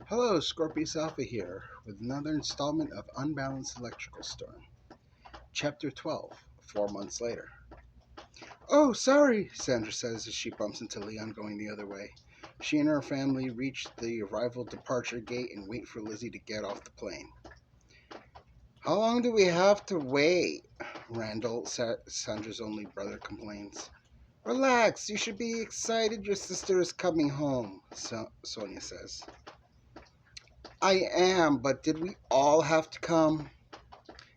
Hello, Scorpius Alpha here with another installment of Unbalanced Electrical Storm. Chapter 12, 4 months later. Oh, sorry, Sandra says as she bumps into Leon going the other way. She and her family reach the arrival departure gate and wait for Lizzie to get off the plane. How long do we have to wait? Randall, Sandra's only brother, complains. Relax, you should be excited your sister is coming home, Sonia says. I am, but did we all have to come?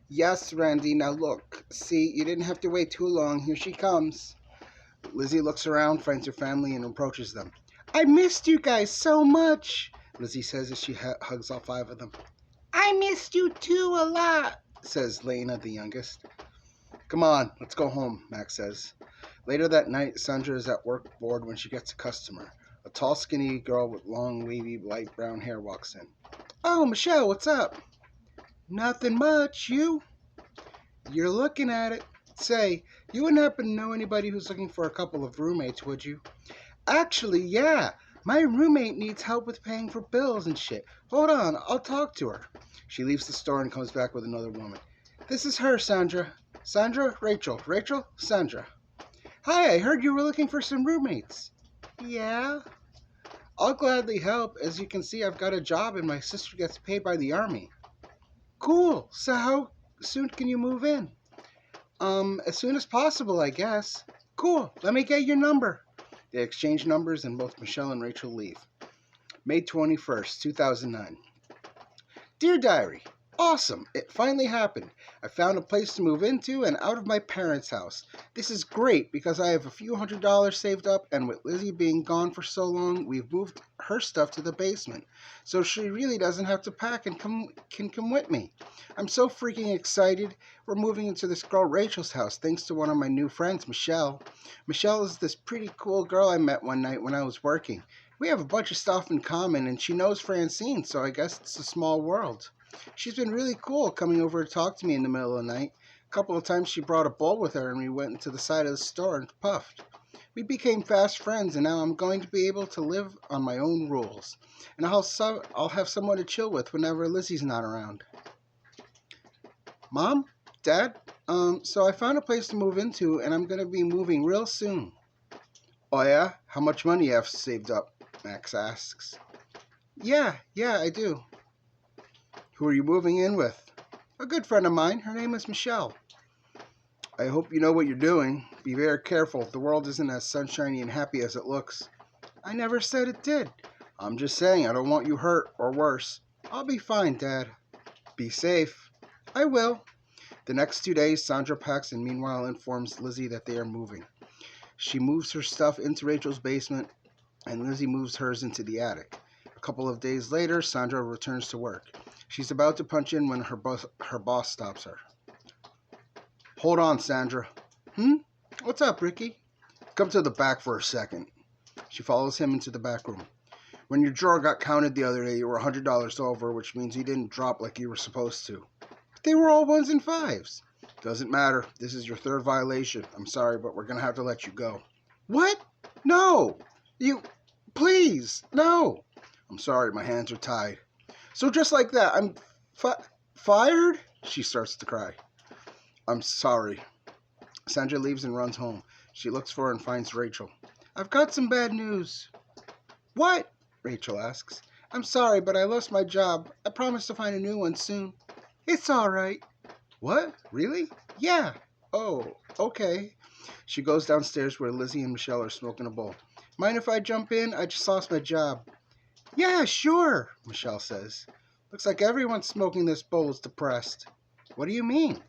Yes, Randy, now look. See, you didn't have to wait too long. Here she comes. Lizzie looks around, finds her family, and approaches them. I missed you guys so much, Lizzie says as she hugs all five of them. I missed you too a lot, says Lena, the youngest. Come on, let's go home, Max says. Later that night, Sandra is at work bored when she gets a customer. A tall, skinny girl with long, wavy, light brown hair walks in. Oh, Michelle, what's up? Nothing much. You? You're looking at it. Say, you wouldn't happen to know anybody who's looking for a couple of roommates, would you? Actually, yeah. My roommate needs help with paying for bills and shit. Hold on, I'll talk to her. She leaves the store and comes back with another woman. This is her, Sandra. Sandra, Rachel. Rachel, Sandra. Hi, I heard you were looking for some roommates. Yeah? I'll gladly help. As you can see, I've got a job and my sister gets paid by the army. Cool. So how soon can you move in? As soon as possible, I guess. Cool. Let me get your number. They exchange numbers and both Michelle and Rachel leave. May 21st, 2009. Dear Diary, awesome. It finally happened. I found a place to move into and out of my parents' house. This is great because I have a few $100s saved up, and with Lizzie being gone for so long, we've moved her stuff to the basement. So she really doesn't have to pack and can come with me. I'm so freaking excited. We're moving into this girl Rachel's house thanks to one of my new friends, Michelle. Michelle is this pretty cool girl I met one night when I was working. We have a bunch of stuff in common, and she knows Francine, so I guess it's a small world. She's been really cool coming over to talk to me in the middle of the night. A couple of times she brought a bowl with her and we went into the side of the store and puffed. We became fast friends, and now I'm going to be able to live on my own rules. And I'll have someone to chill with whenever Lizzie's not around. Mom? Dad? So I found a place to move into and I'm going to be moving real soon. Oh yeah? How much money you have saved up? Max asks. Yeah, I do. Who are you moving in with? A good friend of mine. Her name is Michelle. I hope you know what you're doing. Be very careful. The world isn't as sunshiny and happy as it looks. I never said it did. I'm just saying I don't want you hurt or worse. I'll be fine, Dad. Be safe. I will. The next 2 days, Sandra packs and meanwhile informs Lizzie that they are moving. She moves her stuff into Rachel's basement, and Lizzie moves hers into the attic. A couple of days later, Sandra returns to work. She's about to punch in when her boss stops her. Hold on, Sandra. What's up, Ricky? Come to the back for a second. She follows him into the back room. When your drawer got counted the other day, you were $100 over, which means you didn't drop like you were supposed to. They were all 1s and 5s. Doesn't matter. This is your third violation. I'm sorry, but we're going to have to let you go. What? No! Please, no! I'm sorry, my hands are tied. So just like that, I'm fired? She starts to cry. I'm sorry. Sandra leaves and runs home. She looks for and finds Rachel. I've got some bad news. What? Rachel asks. I'm sorry, but I lost my job. I promise to find a new one soon. It's all right. What? Really? Yeah. Oh, okay. She goes downstairs where Lizzie and Michelle are smoking a bowl. Mind if I jump in? I just lost my job. Yeah, sure, Michelle says. Looks like everyone smoking this bowl is depressed. What do you mean?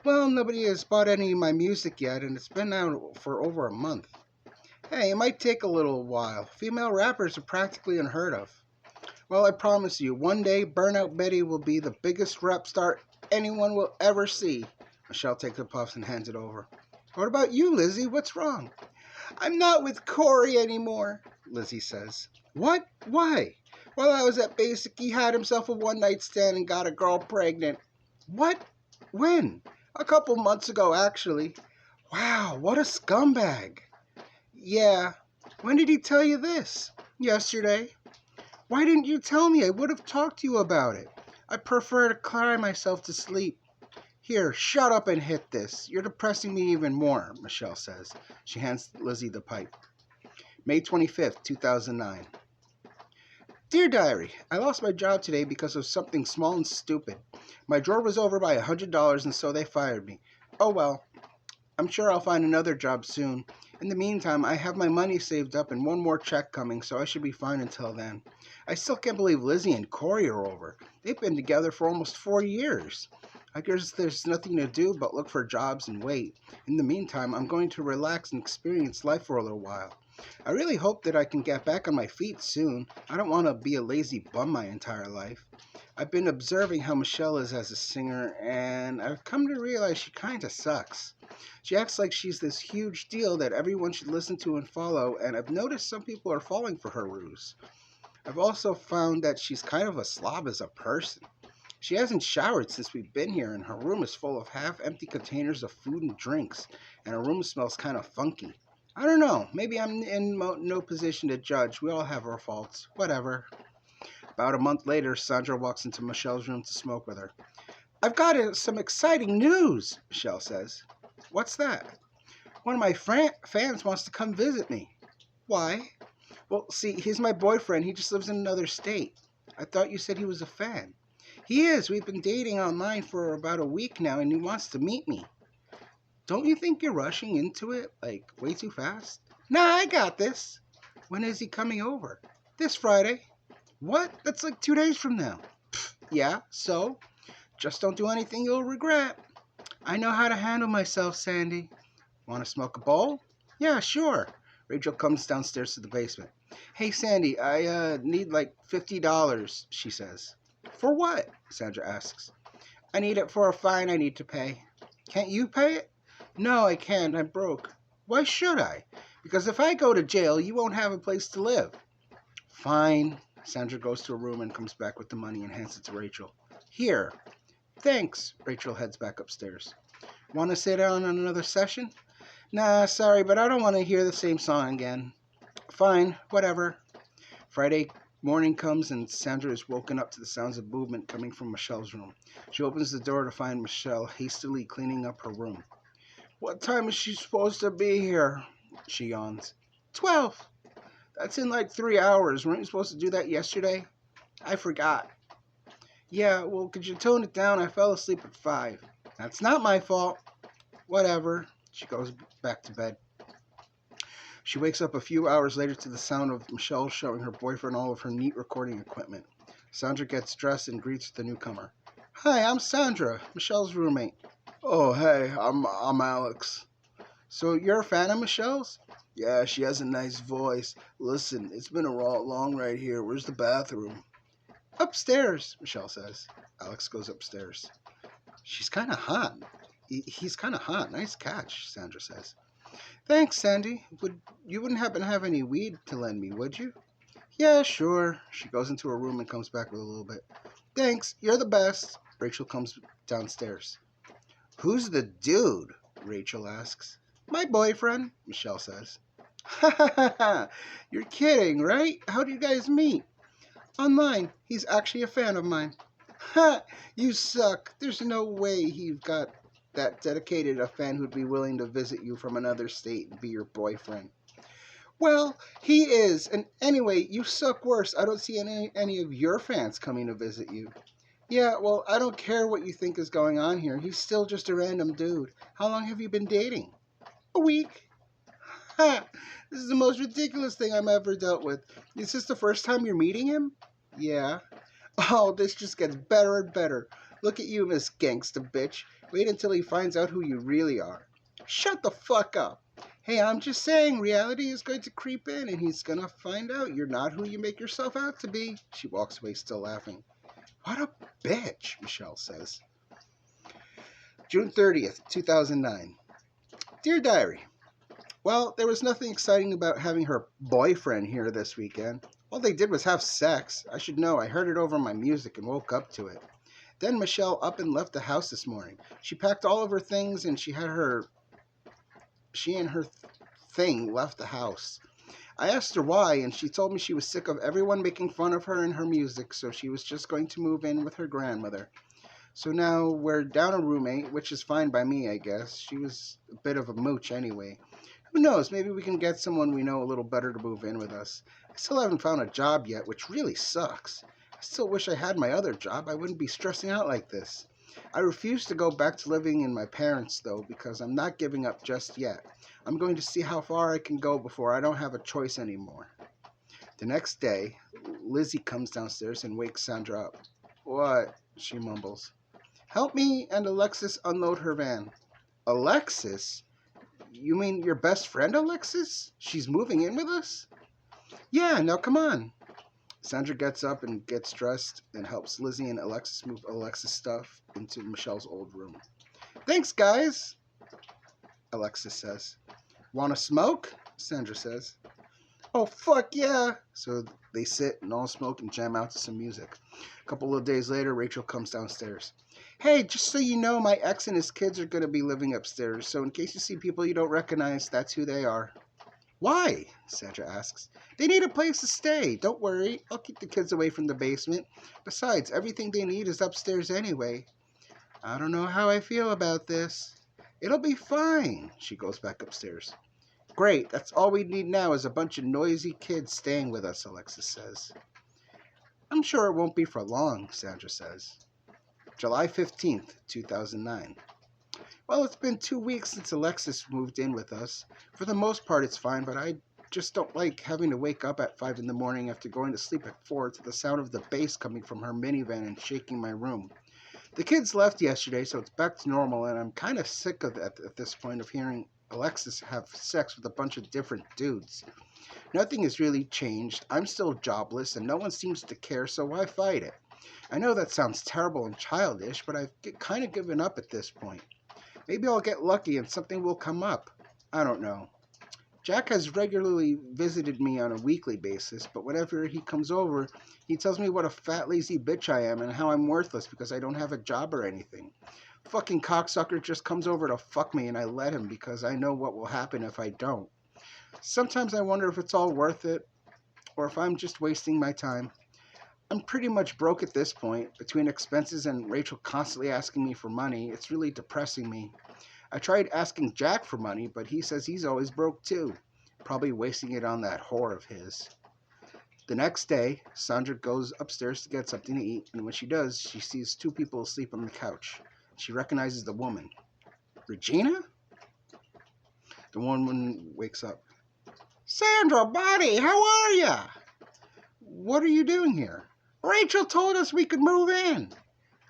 Well, nobody has bought any of my music yet, and it's been out for over a month. Hey, it might take a little while. Female rappers are practically unheard of. Well, I promise you, one day Burnout Betty will be the biggest rap star anyone will ever see. Michelle takes a puff and hands it over. What about you, Lizzie? What's wrong? I'm not with Corey anymore, Lizzie says. What? Why? While I was at Basic, he had himself a one-night stand and got a girl pregnant. What? When? A couple months ago, actually. Wow, what a scumbag. Yeah. When did he tell you this? Yesterday. Why didn't you tell me? I would have talked to you about it. I prefer to cry myself to sleep. Here, shut up and hit this. You're depressing me even more, Michelle says. She hands Lizzie the pipe. May 25th, 2009. Dear Diary, I lost my job today because of something small and stupid. My drawer was over by $100 and so they fired me. Oh well, I'm sure I'll find another job soon. In the meantime, I have my money saved up and one more check coming, so I should be fine until then. I still can't believe Lizzie and Corey are over. They've been together for almost 4 years. I guess there's nothing to do but look for jobs and wait. In the meantime, I'm going to relax and experience life for a little while. I really hope that I can get back on my feet soon. I don't want to be a lazy bum my entire life. I've been observing how Michelle is as a singer, and I've come to realize she kinda sucks. She acts like she's this huge deal that everyone should listen to and follow, and I've noticed some people are falling for her ruse. I've also found that she's kind of a slob as a person. She hasn't showered since we've been here, and her room is full of half-empty containers of food and drinks, and her room smells kind of funky. I don't know, maybe I'm in no position to judge. We all have our faults. Whatever. About a month later, Sandra walks into Michelle's room to smoke with her. I've got some exciting news, Michelle says. What's that? One of my fans wants to come visit me. Why? Well, see, he's my boyfriend. He just lives in another state. I thought you said he was a fan. He is. We've been dating online for about a week now, and he wants to meet me. Don't you think you're rushing into it, like, way too fast? Nah, I got this. When is he coming over? This Friday. What? That's like 2 days from now. Pfft, yeah, so? Just don't do anything you'll regret. I know how to handle myself, Sandy. Want to smoke a bowl? Yeah, sure. Rachel comes downstairs to the basement. Hey, Sandy, I need like $50, she says. For what? Sandra asks. I need it for a fine I need to pay. Can't you pay it? No, I can't. I'm broke. Why should I? Because if I go to jail, you won't have a place to live. Fine. Sandra goes to her room and comes back with the money and hands it to Rachel. Here. Thanks. Rachel heads back upstairs. Want to sit down on another session? Nah, sorry, but I don't want to hear the same song again. Fine, whatever. Friday morning comes and Sandra is woken up to the sounds of movement coming from Michelle's room. She opens the door to find Michelle hastily cleaning up her room. What time is she supposed to be here? She yawns. 12. That's in like 3 hours. Weren't you supposed to do that yesterday? I forgot. Yeah, well, could you tone it down? I fell asleep at 5. That's not my fault. Whatever. She goes back to bed. She wakes up a few hours later to the sound of Michelle showing her boyfriend all of her neat recording equipment. Sandra gets dressed and greets the newcomer. Hi, I'm Sandra, Michelle's roommate. Oh, hey, I'm Alex. So you're a fan of Michelle's? Yeah, she has a nice voice. Listen, it's been a long ride here. Where's the bathroom? Upstairs, Michelle says. Alex goes upstairs. She's kind of hot. He's kind of hot. Nice catch, Sandra says. Thanks, Sandy. You wouldn't happen to have any weed to lend me, would you? Yeah, sure. She goes into her room and comes back with a little bit. Thanks, you're the best. Rachel comes downstairs. Who's the dude? Rachel asks. My boyfriend, Michelle says. Ha ha ha ha. You're kidding, right? How do you guys meet? Online. He's actually a fan of mine. Ha! You suck. There's no way you've got that dedicated a fan who'd be willing to visit you from another state and be your boyfriend. Well, he is. And anyway, you suck worse. I don't see any of your fans coming to visit you. Yeah, well, I don't care what you think is going on here. He's still just a random dude. How long have you been dating? A week. Ha! This is the most ridiculous thing I've ever dealt with. Is this the first time you're meeting him? Yeah. Oh, this just gets better and better. Look at you, Miss Gangsta Bitch. Wait until he finds out who you really are. Shut the fuck up. Hey, I'm just saying, reality is going to creep in, and he's going to find out you're not who you make yourself out to be. She walks away, still laughing. What a bitch, Michelle says. June 30th, 2009. Dear Diary, well, there was nothing exciting about having her boyfriend here this weekend. All they did was have sex. I should know. I heard it over my music and woke up to it. Then Michelle up and left the house this morning. She packed all of her things and she and her thing left the house. I asked her why, and she told me she was sick of everyone making fun of her and her music, so she was just going to move in with her grandmother. So now we're down a roommate, which is fine by me, I guess. She was a bit of a mooch anyway. Who knows, maybe we can get someone we know a little better to move in with us. I still haven't found a job yet, which really sucks. I still wish I had my other job. I wouldn't be stressing out like this. I refuse to go back to living in my parents, though, because I'm not giving up just yet. I'm going to see how far I can go before I don't have a choice anymore. The next day, Lizzie comes downstairs and wakes Sandra up. What? She mumbles. Help me and Alexis unload her van. Alexis? You mean your best friend, Alexis? She's moving in with us? Yeah, now come on. Sandra gets up and gets dressed and helps Lizzie and Alexis move Alexis' stuff into Michelle's old room. Thanks, guys, Alexis says. Want to smoke? Sandra says. Oh, fuck yeah. So they sit and all smoke and jam out to some music. A couple of days later, Rachel comes downstairs. Hey, just so you know, my ex and his kids are going to be living upstairs, so in case you see people you don't recognize, that's who they are. Why? Sandra asks. They need a place to stay. Don't worry. I'll keep the kids away from the basement. Besides, everything they need is upstairs anyway. I don't know how I feel about this. It'll be fine. She goes back upstairs. Great. That's all we need now is a bunch of noisy kids staying with us, Alexis says. I'm sure it won't be for long, Sandra says. July 15th, 2009. Well, it's been 2 weeks since Alexis moved in with us. For the most part, it's fine, but I just don't like having to wake up at 5 in the morning after going to sleep at 4 to the sound of the bass coming from her minivan and shaking my room. The kids left yesterday, so it's back to normal, and I'm kind of sick of it at this point of hearing Alexis have sex with a bunch of different dudes. Nothing has really changed. I'm still jobless, and no one seems to care, so why fight it? I know that sounds terrible and childish, but I've kind of given up at this point. Maybe I'll get lucky and something will come up. I don't know. Jack has regularly visited me on a weekly basis, but whenever he comes over, he tells me what a fat, lazy bitch I am and how I'm worthless because I don't have a job or anything. Fucking cocksucker just comes over to fuck me and I let him because I know what will happen if I don't. Sometimes I wonder if it's all worth it or if I'm just wasting my time. I'm pretty much broke at this point. Between expenses and Rachel constantly asking me for money, it's really depressing me. I tried asking Jack for money, but he says he's always broke too. Probably wasting it on that whore of his. The next day, Sandra goes upstairs to get something to eat, and when she does, she sees 2 people asleep on the couch. She recognizes the woman. Regina? The woman wakes up. Sandra, buddy, how are ya? What are you doing here? Rachel told us we could move in.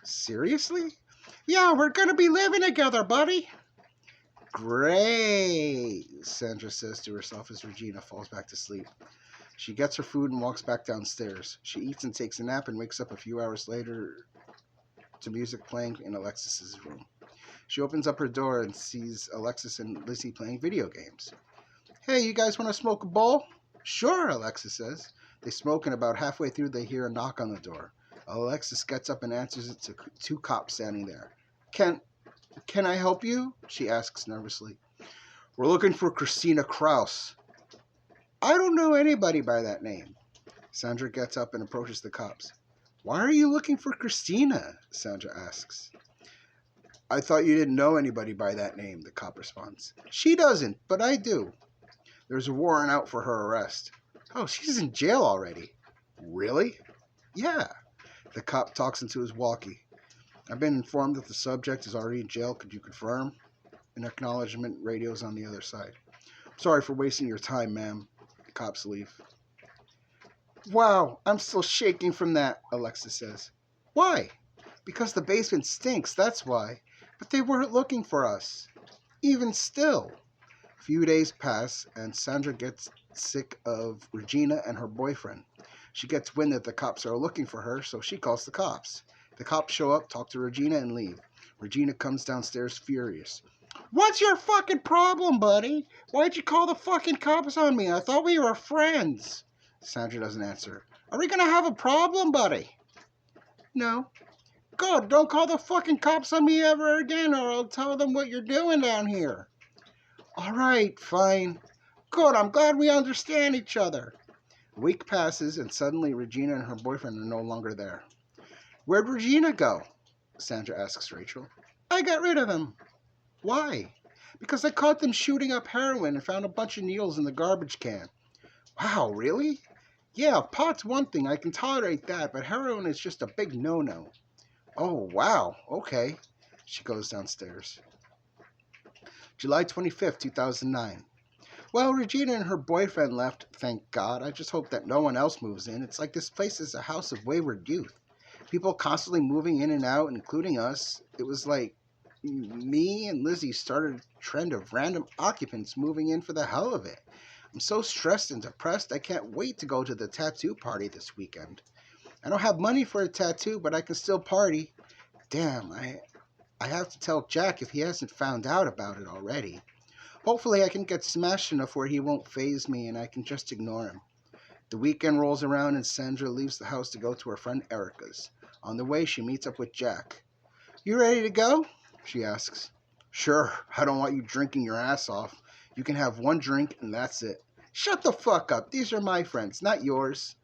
Seriously? Yeah, we're gonna be living together, buddy. Great, Sandra says to herself as Regina falls back to sleep. She gets her food and walks back downstairs. She eats and takes a nap and wakes up a few hours later to music playing in Alexis's room. She opens up her door and sees Alexis and Lizzie playing video games. Hey, you guys want to smoke a bowl? Sure, Alexis says. They smoke and about halfway through they hear a knock on the door. Alexis gets up and answers it to 2 cops standing there. Can I help you? She asks nervously. We're looking for Christina Kraus. I don't know anybody by that name. Sandra gets up and approaches the cops. Why are you looking for Christina? Sandra asks. I thought you didn't know anybody by that name, the cop responds. She doesn't, but I do. There's a warrant out for her arrest. Oh, she's in jail already. Really? Yeah. The cop talks into his walkie. I've been informed that the subject is already in jail. Could you confirm? An acknowledgement radio's on the other side. Sorry for wasting your time, ma'am. The cops leave. Wow, I'm still shaking from that, Alexis says. Why? Because the basement stinks, that's why. But they weren't looking for us. Even still. A few days pass, and Sandra gets sick of Regina and her boyfriend. She gets wind that the cops are looking for her, so she calls the cops. The cops show up, talk to Regina, and leave. Regina comes downstairs furious. What's your fucking problem, buddy? Why'd you call the fucking cops on me? I thought we were friends. Sandra doesn't answer. Are we gonna have a problem, buddy? No. Good, don't call the fucking cops on me ever again, or I'll tell them what you're doing down here. All right, fine. Good, I'm glad we understand each other. A week passes, and suddenly Regina and her boyfriend are no longer there. Where'd Regina go? Sandra asks Rachel. I got rid of him. Why? Because I caught them shooting up heroin and found a bunch of needles in the garbage can. Wow, really? Yeah, pot's one thing, I can tolerate that, but heroin is just a big no-no. Oh, wow, okay. She goes downstairs. July 25th, 2009. Well, Regina and her boyfriend left, thank God. I just hope that no one else moves in. It's like this place is a house of wayward youth. People constantly moving in and out, including us. It was like me and Lizzie started a trend of random occupants moving in for the hell of it. I'm so stressed and depressed, I can't wait to go to the tattoo party this weekend. I don't have money for a tattoo, but I can still party. Damn, I have to tell Jack if he hasn't found out about it already. Hopefully I can get smashed enough where he won't faze me and I can just ignore him. The weekend rolls around and Sandra leaves the house to go to her friend Erica's. On the way, she meets up with Jack. You ready to go? She asks. Sure, I don't want you drinking your ass off. You can have one drink and that's it. Shut the fuck up. These are my friends, not yours.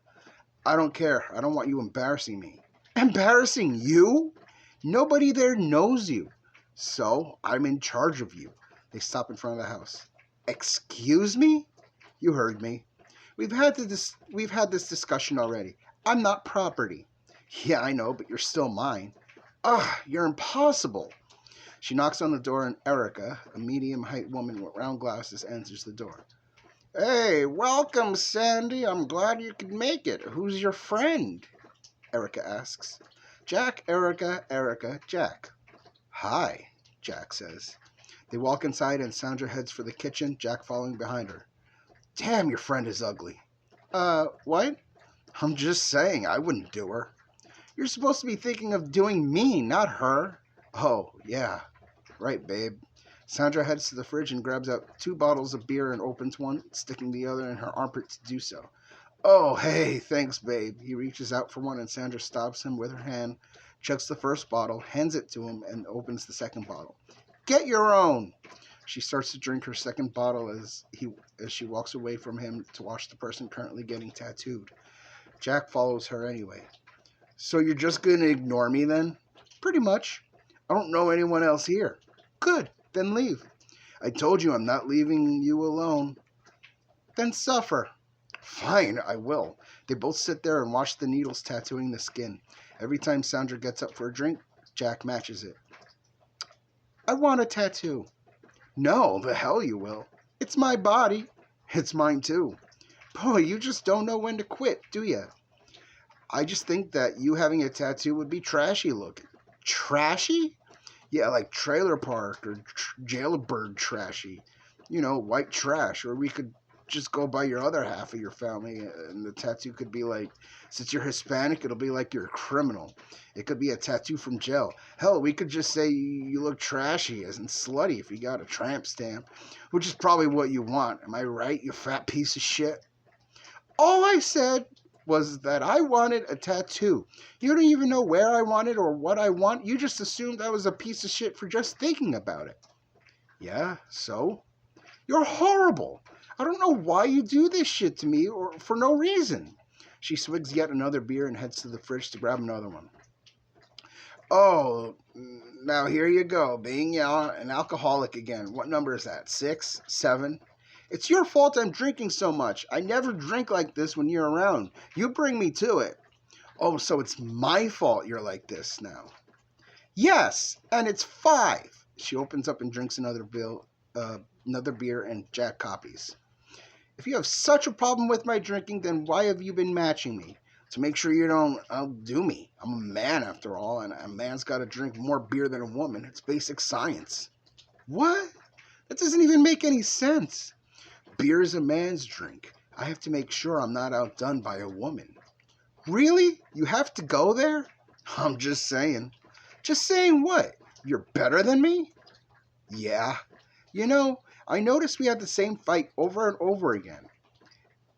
I don't care. I don't want you embarrassing me. Embarrassing you? Nobody there knows you. So, I'm in charge of you. They stop in front of the house. Excuse me? You heard me. We've had this discussion already. I'm not property. Yeah, I know, but you're still mine. Ugh, you're impossible. She knocks on the door and Erica, a medium-height woman with round glasses, answers the door. Hey, welcome, Sandy. I'm glad you could make it. Who's your friend? Erica asks. Jack, Erica, Jack. Hi, Jack says. They walk inside and Sandra heads for the kitchen, Jack following behind her. Damn, your friend is ugly. What? I'm just saying, I wouldn't do her. You're supposed to be thinking of doing me, not her. Oh, yeah. Right, babe. Sandra heads to the fridge and grabs out 2 bottles of beer and opens one, sticking the other in her armpit to do so. Oh, hey, thanks, babe. He reaches out for one and Sandra stops him with her hand, chugs the first bottle, hands it to him, and opens the second bottle. Get your own. She starts to drink her second bottle as she walks away from him to watch the person currently getting tattooed. Jack follows her anyway. So you're just going to ignore me then? Pretty much. I don't know anyone else here. Good, then leave. I told you I'm not leaving you alone. Then suffer. Fine, I will. They both sit there and watch the needles tattooing the skin. Every time Sandra gets up for a drink, Jack matches it. I want a tattoo. No, the hell you will. It's my body. It's mine too. Boy, you just don't know when to quit, do you? I just think that you having a tattoo would be trashy looking. Trashy? Yeah, like trailer park or jailbird trashy. You know, white trash. Or we could just go by your other half of your family and the tattoo could be like, since you're Hispanic, it'll be like you're a criminal. It could be a tattoo from jail. Hell, we could just say you look trashy as in slutty if you got a tramp stamp, which is probably what you want. Am I right, you fat piece of shit? All I said was that I wanted a tattoo. You don't even know where I want it or what I want. You just assumed I was a piece of shit for just thinking about it. Yeah, so? You're horrible. I don't know why you do this shit to me or for no reason. She swigs yet another beer and heads to the fridge to grab another one. Oh, now here you go, being an alcoholic again. What number is that? 6? 7? It's your fault I'm drinking so much. I never drink like this when you're around. You bring me to it. Oh, so it's my fault you're like this now. Yes, and it's 5. She opens up and drinks another beer and Jack copies. If you have such a problem with my drinking, then why have you been matching me? To make sure you don't outdo me. I'm a man after all, and a man's got to drink more beer than a woman. It's basic science. What? That doesn't even make any sense. Beer is a man's drink. I have to make sure I'm not outdone by a woman. Really? You have to go there? I'm just saying. Just saying what? You're better than me? Yeah. You know, I noticed we had the same fight over and over again.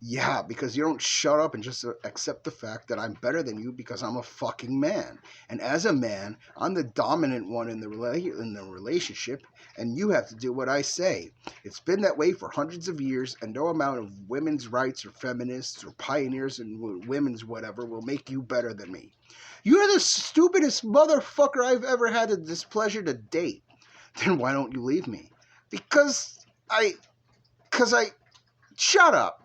Yeah, because you don't shut up and just accept the fact that I'm better than you because I'm a fucking man. And as a man, I'm the dominant one in the relationship, and you have to do what I say. It's been that way for hundreds of years, and no amount of women's rights or feminists or pioneers in women's whatever will make you better than me. You're the stupidest motherfucker I've ever had the displeasure to date. Then why don't you leave me? Because I... Because I... Shut up!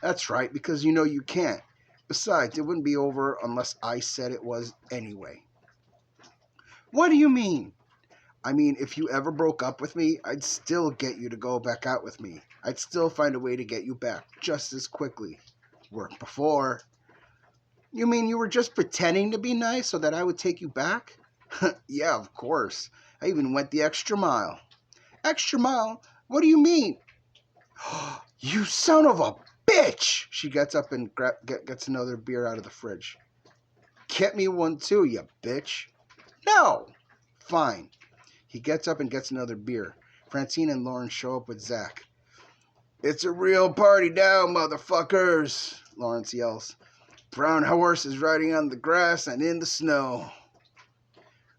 That's right, because you know you can't. Besides, it wouldn't be over unless I said it was anyway. What do you mean? I mean, if you ever broke up with me, I'd still get you to go back out with me. I'd still find a way to get you back just as quickly. Worked before. You mean you were just pretending to be nice so that I would take you back? Yeah, of course. I even went the extra mile. Extra mile? What do you mean? You son of a bitch! She gets up and gets another beer out of the fridge. Get me one too, you bitch. No! Fine. He gets up and gets another beer. Francine and Lauren show up with Zach. It's a real party now, motherfuckers, Lawrence yells. Brown horse is riding on the grass and in the snow.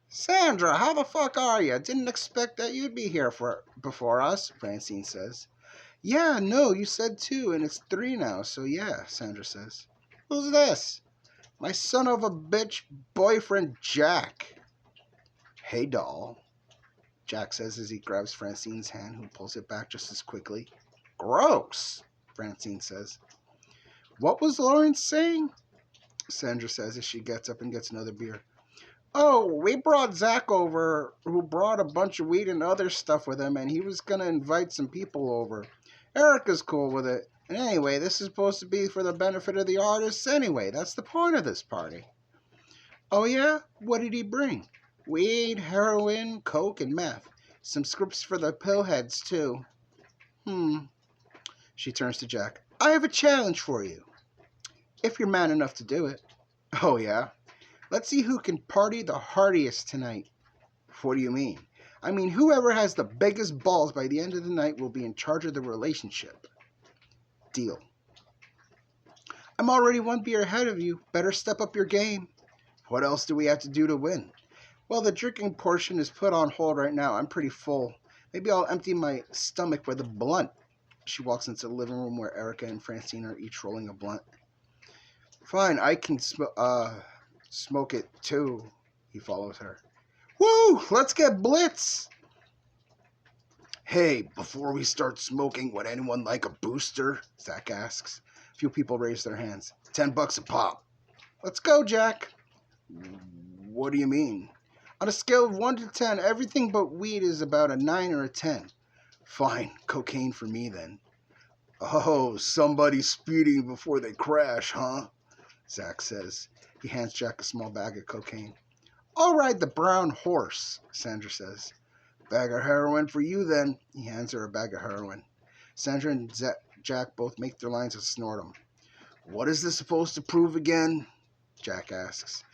Sandra, how the fuck are you? Didn't expect that you'd be here before us, Francine says. Yeah, no, you said 2, and it's 3 now, so yeah, Sandra says. Who's this? My son of a bitch boyfriend, Jack. Hey, doll, Jack says as he grabs Francine's hand, who pulls it back just as quickly. Gross, Francine says. What was Lawrence saying? Sandra says as she gets up and gets another beer. Oh, we brought Zach over, who brought a bunch of weed and other stuff with him, and he was going to invite some people over. Erica's cool with it. And anyway, this is supposed to be for the benefit of the artists anyway. That's the point of this party. Oh yeah? What did he bring? Weed, heroin, coke, and meth. Some scripts for the pillheads, too. She turns to Jack. I have a challenge for you. If you're man enough to do it. Oh yeah? Let's see who can party the hardiest tonight. What do you mean? I mean, whoever has the biggest balls by the end of the night will be in charge of the relationship. Deal. I'm already 1 beer ahead of you. Better step up your game. What else do we have to do to win? Well, the drinking portion is put on hold right now. I'm pretty full. Maybe I'll empty my stomach with a blunt. She walks into the living room where Erica and Francine are each rolling a blunt. Fine, I can smoke it too. He follows her. Woo! Let's get blitz! Hey, before we start smoking, would anyone like a booster? Zach asks. A few people raise their hands. $10 a pop. Let's go, Jack. What do you mean? On a scale of 1 to 10, everything but weed is about a 9 or a 10. Fine, cocaine for me then. Oh, somebody speeding before they crash, huh? Zach says. He hands Jack a small bag of cocaine. I'll ride the brown horse, Sandra says. Bag of heroin for you then. He hands her a bag of heroin. Sandra and Jack both make their lines and snort them. What is this supposed to prove again? Jack asks.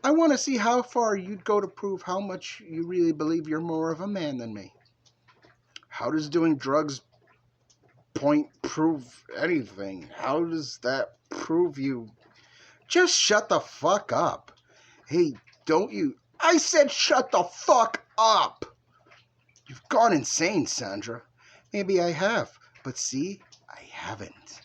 I want to see how far you'd go to prove how much you really believe you're more of a man than me. How does doing drugs prove anything? How does that prove you? Just shut the fuck up. Hey, don't you... I said shut the fuck up! You've gone insane, Sandra. Maybe I have, but see, I haven't.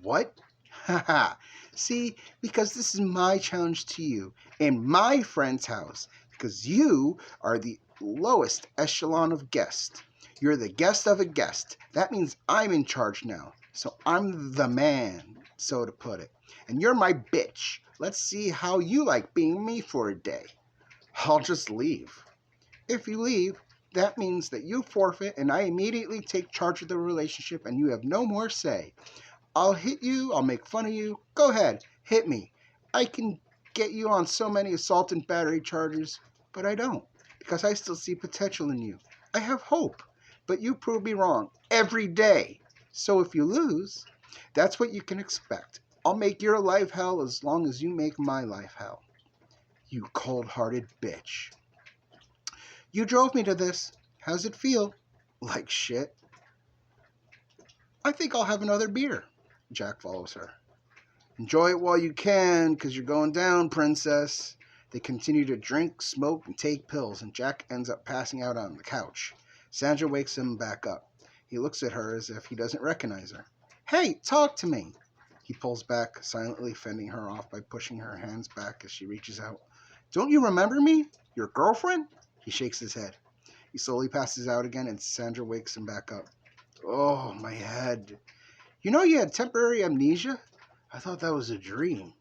What? Haha. See, because this is my challenge to you, in my friend's house, because you are the lowest echelon of guest. You're the guest of a guest. That means I'm in charge now. So I'm the man, so to put it. And you're my bitch. Let's see how you like being me for a day. I'll just leave. If you leave, that means that you forfeit and I immediately take charge of the relationship and you have no more say. I'll hit you, I'll make fun of you. Go ahead, hit me. I can get you on so many assault and battery charges, but I don't, because I still see potential in you. I have hope, but you prove me wrong every day. So if you lose, that's what you can expect. I'll make your life hell as long as you make my life hell. You cold-hearted bitch. You drove me to this. How's it feel? Like shit. I think I'll have another beer. Jack follows her. Enjoy it while you can, 'cause you're going down, princess. They continue to drink, smoke, and take pills, and Jack ends up passing out on the couch. Sandra wakes him back up. He looks at her as if he doesn't recognize her. Hey, talk to me. He pulls back, silently fending her off by pushing her hands back as she reaches out. Don't you remember me? Your girlfriend? He shakes his head. He slowly passes out again, and Sandra wakes him back up. Oh, my head. You know you had temporary amnesia? I thought that was a dream.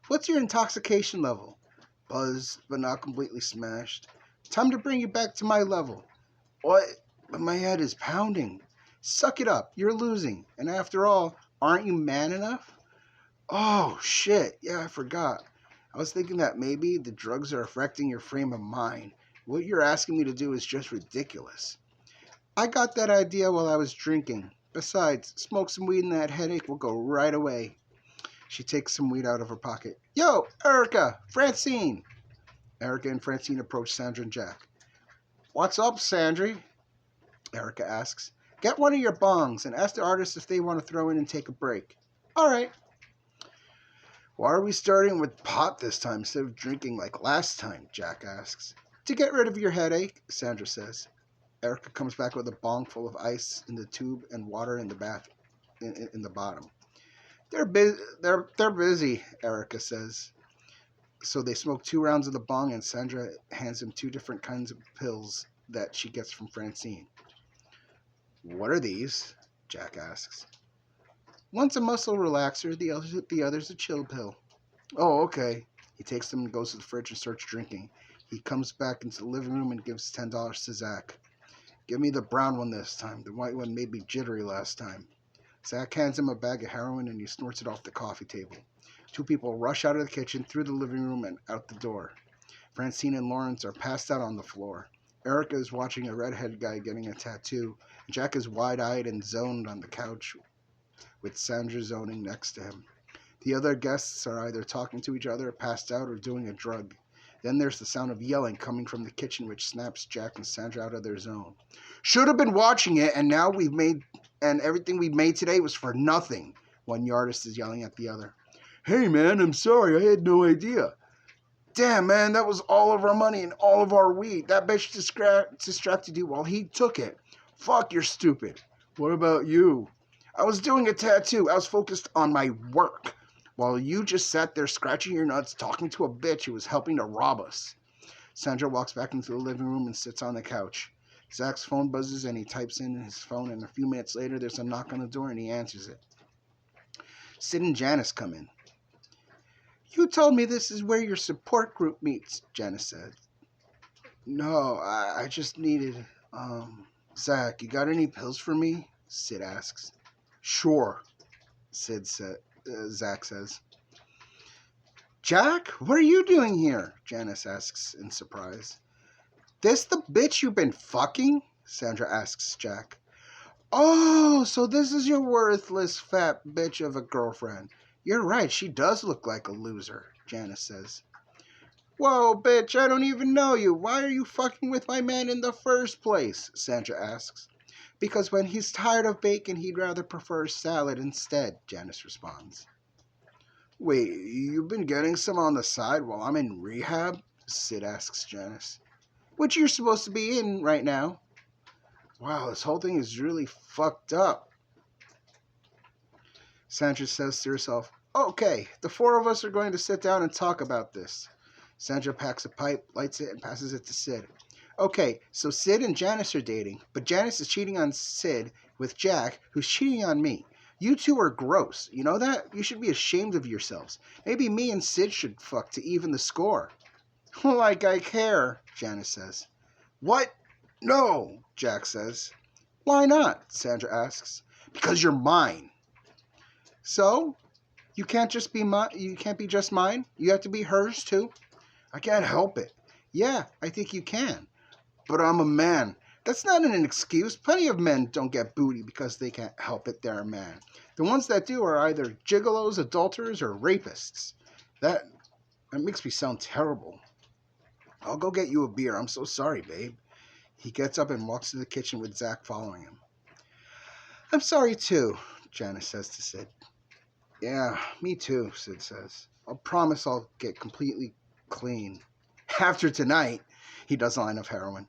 What's your intoxication level? Buzzed, but not completely smashed. Time to bring you back to my level. What? But my head is pounding. Suck it up. You're losing. And after all, aren't you man enough? Oh, shit. Yeah, I forgot. I was thinking that maybe the drugs are affecting your frame of mind. What you're asking me to do is just ridiculous. I got that idea while I was drinking. Besides, smoke some weed and that headache will go right away. She takes some weed out of her pocket. Yo, Erica, Francine. Erica and Francine approach Sandra and Jack. What's up, Sandra? Erica asks. Get one of your bongs and ask the artists if they want to throw in and take a break. All right. Why are we starting with pot this time instead of drinking like last time? Jack asks. To get rid of your headache, Sandra says. Erica comes back with a bong full of ice in the tube and water in the bath in the bottom. They're busy, Erica says. So they smoke 2 rounds of the bong, and Sandra hands him 2 different kinds of pills that she gets from Francine. What are these? Jack asks. One's a muscle relaxer, the other's a chill pill. Oh, okay. He takes them and goes to the fridge and starts drinking. He comes back into the living room and gives $10 to Zach. Give me the brown one this time. The white one made me jittery last time. Zach hands him a bag of heroin and he snorts it off the coffee table. 2 people rush out of the kitchen, through the living room, and out the door. Francine and Lawrence are passed out on the floor. Erica is watching a redhead guy getting a tattoo. Jack is wide-eyed and zoned on the couch, with Sandra zoning next to him. The other guests are either talking to each other, passed out, or doing a drug. Then there's the sound of yelling coming from the kitchen, which snaps Jack and Sandra out of their zone. Should have been watching it, and now everything we've made today was for nothing. One artist is yelling at the other. Hey man, I'm sorry, I had no idea. Damn man, that was all of our money and all of our weed. That bitch distracted you while he took it. Fuck, you're stupid. What about you? I was doing a tattoo. I was focused on my work. While you just sat there scratching your nuts, talking to a bitch who was helping to rob us. Sandra walks back into the living room and sits on the couch. Zach's phone buzzes and he types in his phone, and a few minutes later there's a knock on the door and he answers it. Sid and Janice come in. You told me this is where your support group meets, Janice said. No, I just needed, Zach, you got any pills for me? Sid asks. Sure, Zach says. Jack, what are you doing here? Janice asks in surprise. This the bitch you've been fucking? Sandra asks Jack. Oh, so this is your worthless fat bitch of a girlfriend. You're right, she does look like a loser, Janice says. Whoa, bitch, I don't even know you. Why are you fucking with my man in the first place? Sandra asks. Because when he's tired of bacon, he'd rather prefer salad instead, Janice responds. Wait, you've been getting some on the side while I'm in rehab? Sid asks Janice. Which you're supposed to be in right now. Wow, this whole thing is really fucked up. Sandra says to herself, okay, the 4 of us are going to sit down and talk about this. Sandra packs a pipe, lights it, and passes it to Sid. Okay, so Sid and Janice are dating, but Janice is cheating on Sid with Jack, who's cheating on me. You two are gross. You know that? You should be ashamed of yourselves. Maybe me and Sid should fuck to even the score. Like I care, Janice says. What? No, Jack says. Why not? Sandra asks. Because you're mine. So? You can't be just mine? You have to be hers too? I can't help it. Yeah, I think you can. But I'm a man. That's not an excuse. Plenty of men don't get booty because they can't help it, they're a man. The ones that do are either gigolos, adulterers, or rapists. That makes me sound terrible. I'll go get you a beer. I'm so sorry, babe. He gets up and walks to the kitchen with Zach following him. I'm sorry too, Janice says to Sid. Yeah, me too, Sid says. I'll promise I'll get completely clean. After tonight, he does a line of heroin.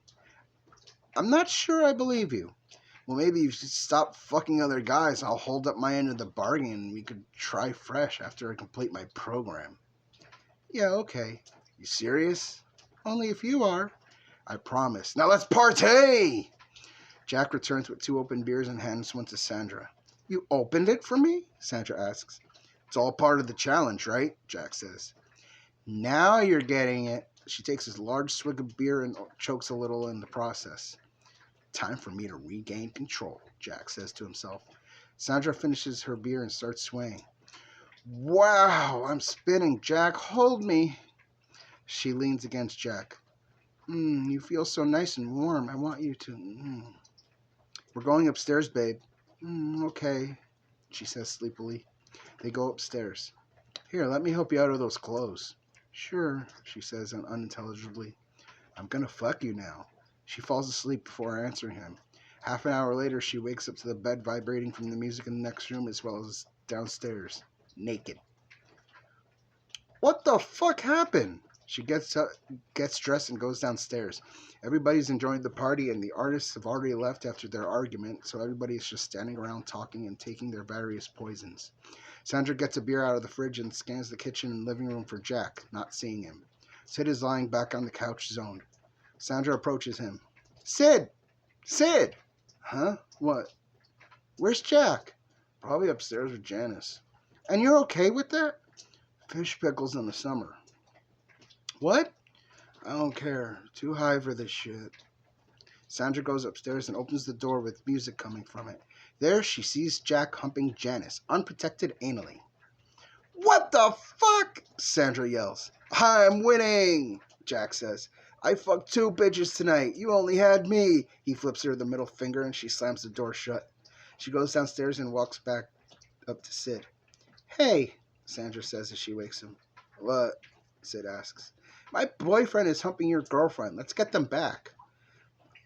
I'm not sure I believe you. Well, maybe you should stop fucking other guys. I'll hold up my end of the bargain and we could try fresh after I complete my program. Yeah, okay. You serious? Only if you are. I promise. Now let's partay! Jack returns with 2 open beers and hands one to Sandra. You opened it for me? Sandra asks. It's all part of the challenge, right? Jack says. Now you're getting it. She takes a large swig of beer and chokes a little in the process. Time for me to regain control, Jack says to himself. Sandra finishes her beer and starts swaying. Wow, I'm spinning. Jack, hold me. She leans against Jack. You feel so nice and warm. I want you to. We're going upstairs, babe. Okay, she says sleepily. They go upstairs. Here, let me help you out of those clothes. Sure, she says unintelligibly. I'm gonna fuck you now. She falls asleep before answering him. Half an hour later, she wakes up to the bed vibrating from the music in the next room as well as downstairs, naked. What the fuck happened? She gets dressed and goes downstairs. Everybody's enjoying the party and the artists have already left after their argument, so everybody is just standing around talking and taking their various poisons. Sandra gets a beer out of the fridge and scans the kitchen and living room for Jack, not seeing him. Sid is lying back on the couch, zoned. Sandra approaches him. Sid! Sid! Huh? What? Where's Jack? Probably upstairs with Janice. And you're okay with that? Fish pickles in the summer. What? I don't care. Too high for this shit. Sandra goes upstairs and opens the door with music coming from it. There she sees Jack humping Janice, unprotected anally. What the fuck? Sandra yells. I'm winning, Jack says. I fucked 2 bitches tonight. You only had me. He flips her the middle finger and she slams the door shut. She goes downstairs and walks back up to Sid. Hey, Sandra says as she wakes him. What? Sid asks. My boyfriend is humping your girlfriend. Let's get them back.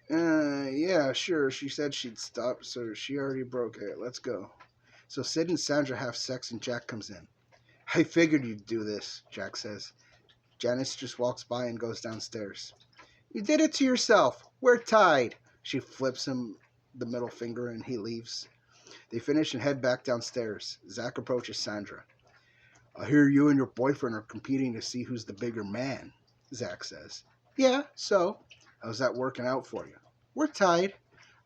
Yeah, sure. She said she'd stop, so she already broke it. Let's go. So Sid and Sandra have sex and Jack comes in. I figured you'd do this, Jack says. Janice just walks by and goes downstairs. You did it to yourself. We're tied. She flips him the middle finger and he leaves. They finish and head back downstairs. Zach approaches Sandra. I hear you and your boyfriend are competing to see who's the bigger man, Zach says. Yeah, so? How's that working out for you? We're tied.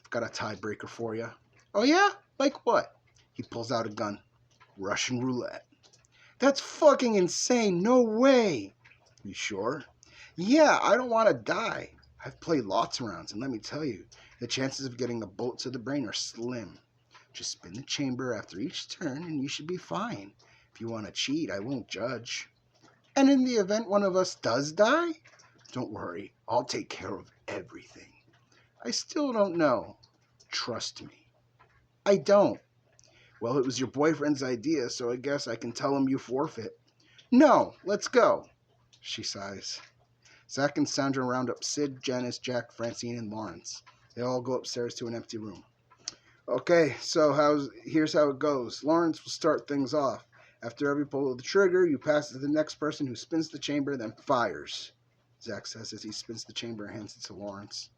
I've got a tiebreaker for you. Oh yeah? Like what? He pulls out a gun. Russian roulette. That's fucking insane. No way. You sure? Yeah, I don't want to die. I've played lots of rounds, and let me tell you, the chances of getting a bullet to the brain are slim. Just spin the chamber after each turn, and you should be fine. If you want to cheat, I won't judge. And in the event one of us does die? Don't worry, I'll take care of everything. I still don't know. Trust me. I don't. Well, it was your boyfriend's idea, so I guess I can tell him you forfeit. No, let's go. She sighs. Zach and Sandra round up Sid, Janice, Jack, Francine, and Lawrence. They all go upstairs to an empty room. Okay, so here's how it goes. Lawrence will start things off. After every pull of the trigger, you pass it to the next person who spins the chamber, then fires, Zach says as he spins the chamber and hands it to Lawrence.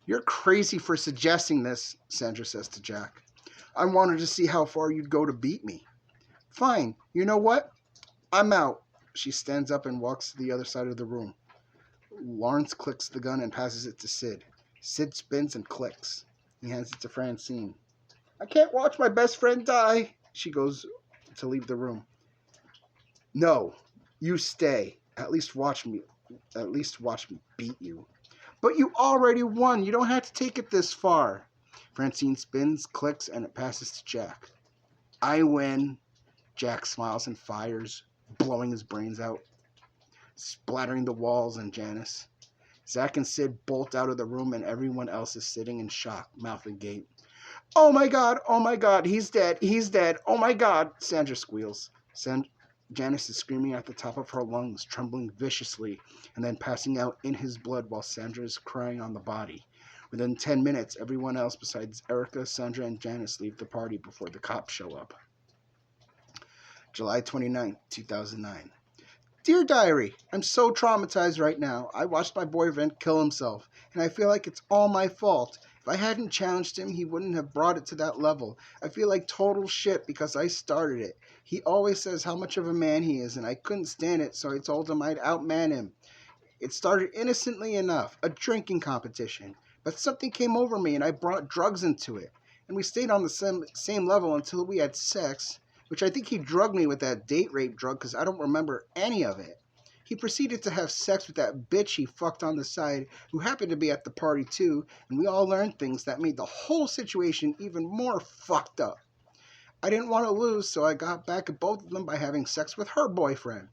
You're crazy for suggesting this, Sandra says to Jack. I wanted to see how far you'd go to beat me. Fine, you know what? I'm out. She stands up and walks to the other side of the room. Lawrence clicks the gun and passes it to Sid. Sid spins and clicks. He hands it to Francine. I can't watch my best friend die. She goes to leave the room. No, you stay. At least watch me beat you. But you already won. You don't have to take it this far. Francine spins, clicks, and it passes to Jack. I win. Jack smiles and fires, blowing his brains out, splattering the walls and Janice. Zach and Sid bolt out of the room and everyone else is sitting in shock, mouth agape. Oh my god, he's dead, oh my god, Sandra squeals. Janice is screaming at the top of her lungs, trembling viciously, and then passing out in his blood while Sandra is crying on the body. Within 10 minutes, everyone else besides Erica, Sandra, and Janice leave the party before the cops show up. July 29, 2009. Dear Diary, I'm so traumatized right now. I watched my boyfriend kill himself, and I feel like it's all my fault. If I hadn't challenged him, he wouldn't have brought it to that level. I feel like total shit because I started it. He always says how much of a man he is, and I couldn't stand it, so I told him I'd outman him. It started innocently enough, a drinking competition, but something came over me and I brought drugs into it. And we stayed on the same level until we had sex, which I think he drugged me with that date rape drug because I don't remember any of it. He proceeded to have sex with that bitch he fucked on the side, who happened to be at the party too, and we all learned things that made the whole situation even more fucked up. I didn't want to lose, so I got back at both of them by having sex with her boyfriend.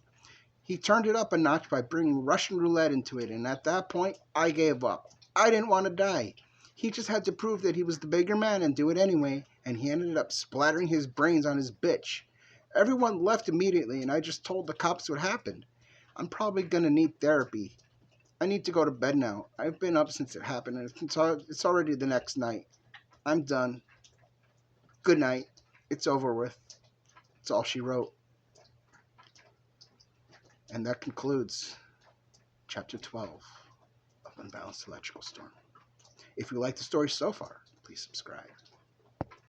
He turned it up a notch by bringing Russian roulette into it, and at that point, I gave up. I didn't want to die. He just had to prove that he was the bigger man and do it anyway, and he ended up splattering his brains on his bitch. Everyone left immediately, and I just told the cops what happened. I'm probably gonna need therapy. I need to go to bed now. I've been up since it happened, and it's already the next night. I'm done. Good night. It's over with. That's all she wrote. And that concludes Chapter 12 of Unbalanced Electrical Storm. If you like the story so far, please subscribe.